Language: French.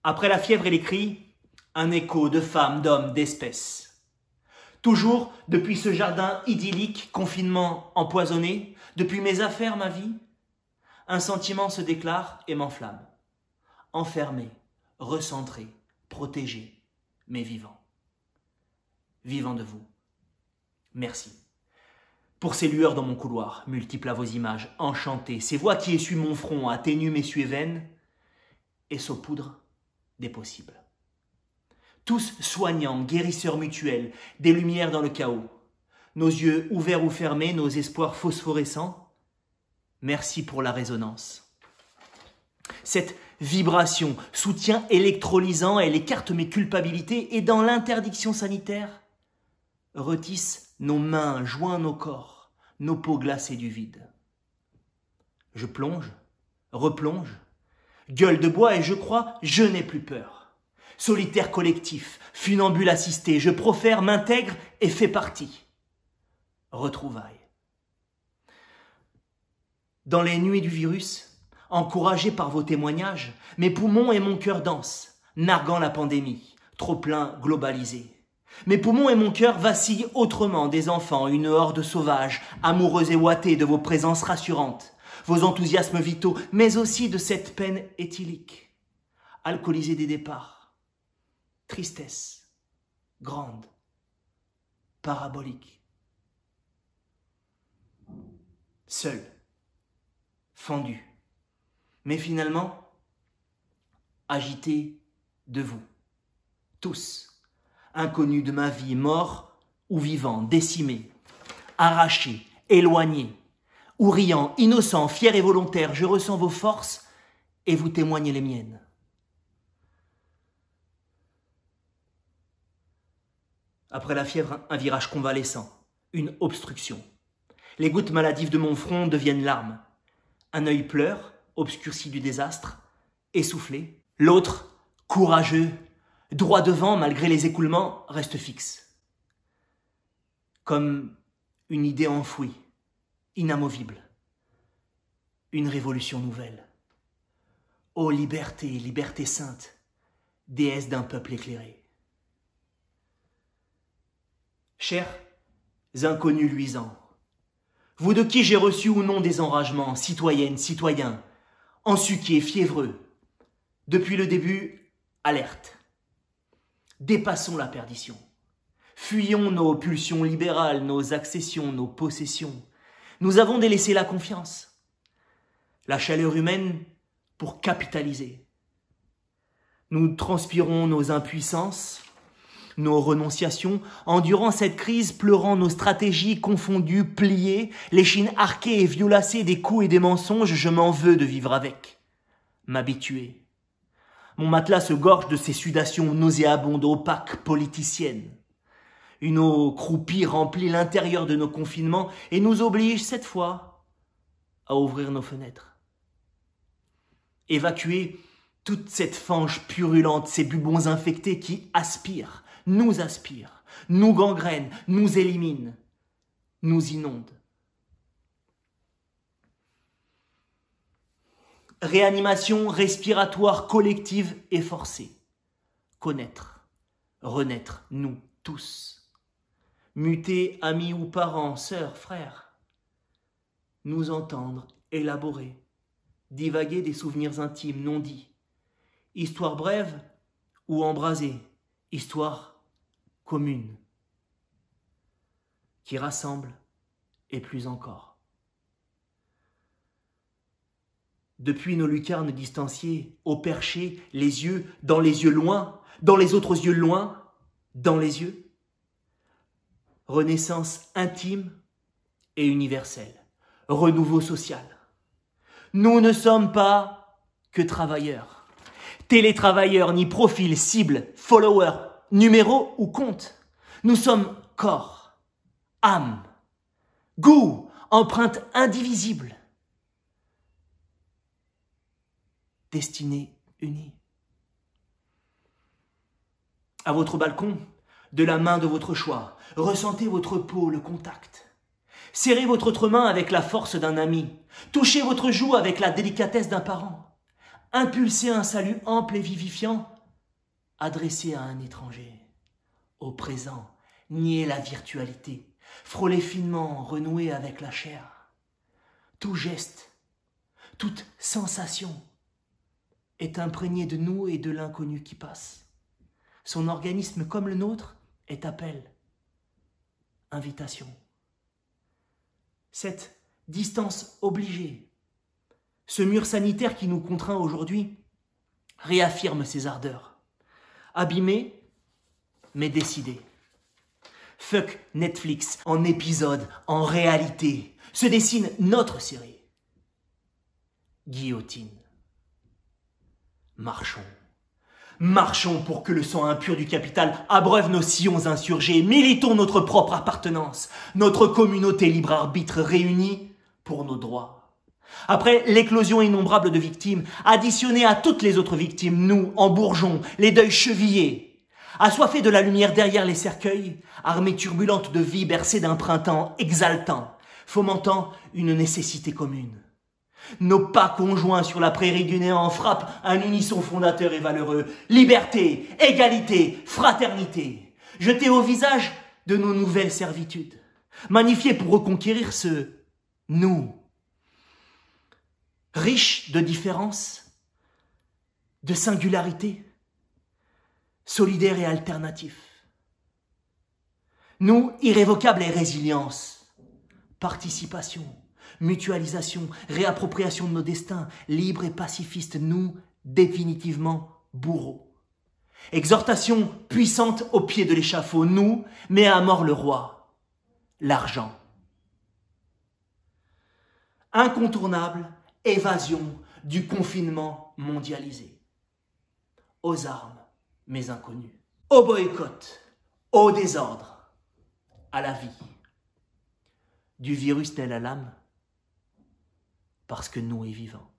Après la fièvre et les cris, un écho de femmes, d'hommes, d'espèces. Toujours, depuis ce jardin idyllique, confinement empoisonné, depuis mes affaires, ma vie, un sentiment se déclare et m'enflamme. Enfermé, recentré, protégé, mais vivant. Vivant de vous. Merci. Pour ces lueurs dans mon couloir, multiples à vos images, enchantées, ces voix qui essuient mon front, atténuent mes suées vaines, et saupoudrent des possibles. Tous soignants, guérisseurs mutuels, des lumières dans le chaos, nos yeux ouverts ou fermés, nos espoirs phosphorescents, merci pour la résonance. Cette vibration, soutien électrolysant, elle écarte mes culpabilités et dans l'interdiction sanitaire, retisse nos mains, joint nos corps, nos peaux glacées du vide. Je plonge, replonge, gueule de bois et je crois, je n'ai plus peur. Solitaire collectif, funambule assisté, je profère, m'intègre et fais partie. Retrouvailles. Dans les nuits du virus, encouragé par vos témoignages, mes poumons et mon cœur dansent, narguant la pandémie, trop plein globalisé. Mes poumons et mon cœur vacillent autrement des enfants, une horde sauvage, amoureuse et ouatée de vos présences rassurantes, vos enthousiasmes vitaux, mais aussi de cette peine éthylique, alcoolisée des départs. Tristesse, grande, parabolique. Seul, fendu, mais finalement agité de vous, tous, inconnus de ma vie, morts ou vivants, décimés, arrachés, éloignés, ou riant, innocents, fiers et volontaires, je ressens vos forces et vous témoignez les miennes. Après la fièvre, un virage convalescent, une obstruction. Les gouttes maladives de mon front deviennent larmes. Un œil pleure, obscurci du désastre, essoufflé. L'autre, courageux, droit devant malgré les écoulements, reste fixe. Comme une idée enfouie, inamovible. Une révolution nouvelle. Ô liberté, liberté sainte, déesse d'un peuple éclairé. Chers inconnus luisants, vous de qui j'ai reçu ou non des enragements, citoyennes, citoyens, ensuquiers, fiévreux, depuis le début, alerte. Dépassons la perdition. Fuyons nos pulsions libérales, nos accessions, nos possessions. Nous avons délaissé la confiance, la chaleur humaine pour capitaliser. Nous transpirons nos impuissances, nos renonciations, endurant cette crise, pleurant nos stratégies confondues, pliées, l'échine arquée et violacée des coups et des mensonges, je m'en veux de vivre avec, m'habituer. Mon matelas se gorge de ces sudations nauséabondes, opaques, politiciennes. Une eau croupie remplit l'intérieur de nos confinements et nous oblige, cette fois, à ouvrir nos fenêtres. Évacuer toute cette fange purulente, ces bubons infectés qui aspirent, nous gangrènent, nous éliminent, nous inondent. Réanimation respiratoire collective et forcée. Connaître, renaître, nous tous. Muter, amis ou parents, sœurs, frères. Nous entendre, élaborer, divaguer des souvenirs intimes non dits. Histoire brève ou embrasée, histoire commune, qui rassemble et plus encore. Depuis nos lucarnes distanciées, au perché, les yeux dans les yeux loin, dans les autres yeux loin, dans les yeux. Renaissance intime et universelle, renouveau social. Nous ne sommes pas que travailleurs, télétravailleurs, ni profil, cible, follower, numéro ou compte. Nous sommes corps, âme, goût, empreinte indivisible. Destinée unie. À votre balcon, de la main de votre choix, ressentez votre peau, le contact. Serrez votre autre main avec la force d'un ami. Touchez votre joue avec la délicatesse d'un parent. Impulsez un salut ample et vivifiant adressé à un étranger. Au présent, nier la virtualité, frôler finement, renouer avec la chair. Tout geste, toute sensation est imprégné de nous et de l'inconnu qui passe. Son organisme, comme le nôtre, est appel, invitation. Cette distance obligée, ce mur sanitaire qui nous contraint aujourd'hui, réaffirme ses ardeurs. Abîmé, mais décidé. Fuck Netflix, en épisode, en réalité, se dessine notre série. Guillotine. Marchons. Marchons pour que le sang impur du capital abreuve nos sillons insurgés. Militons notre propre appartenance, notre communauté libre arbitre réunie pour nos droits. Après l'éclosion innombrable de victimes, additionnée à toutes les autres victimes, nous, en bourgeons, les deuils chevillés, assoiffés de la lumière derrière les cercueils, armées turbulentes de vie bercées d'un printemps exaltant, fomentant une nécessité commune. Nos pas conjoints sur la prairie du néant frappent un unisson fondateur et valeureux. Liberté, égalité, fraternité, jetés au visage de nos nouvelles servitudes, magnifiés pour reconquérir ce « nous », riche de différences, de singularités, solidaire et alternatif. Nous, irrévocables et résilience, participation, mutualisation, réappropriation de nos destins, libres et pacifistes, nous, définitivement bourreaux. Exhortation puissante au pied de l'échafaud, nous, mais à mort le roi, l'argent. Incontournable évasion du confinement mondialisé. Aux armes, mais inconnus. Au boycott, au désordre, à la vie. Du virus tel à l'âme, parce que nous est vivant.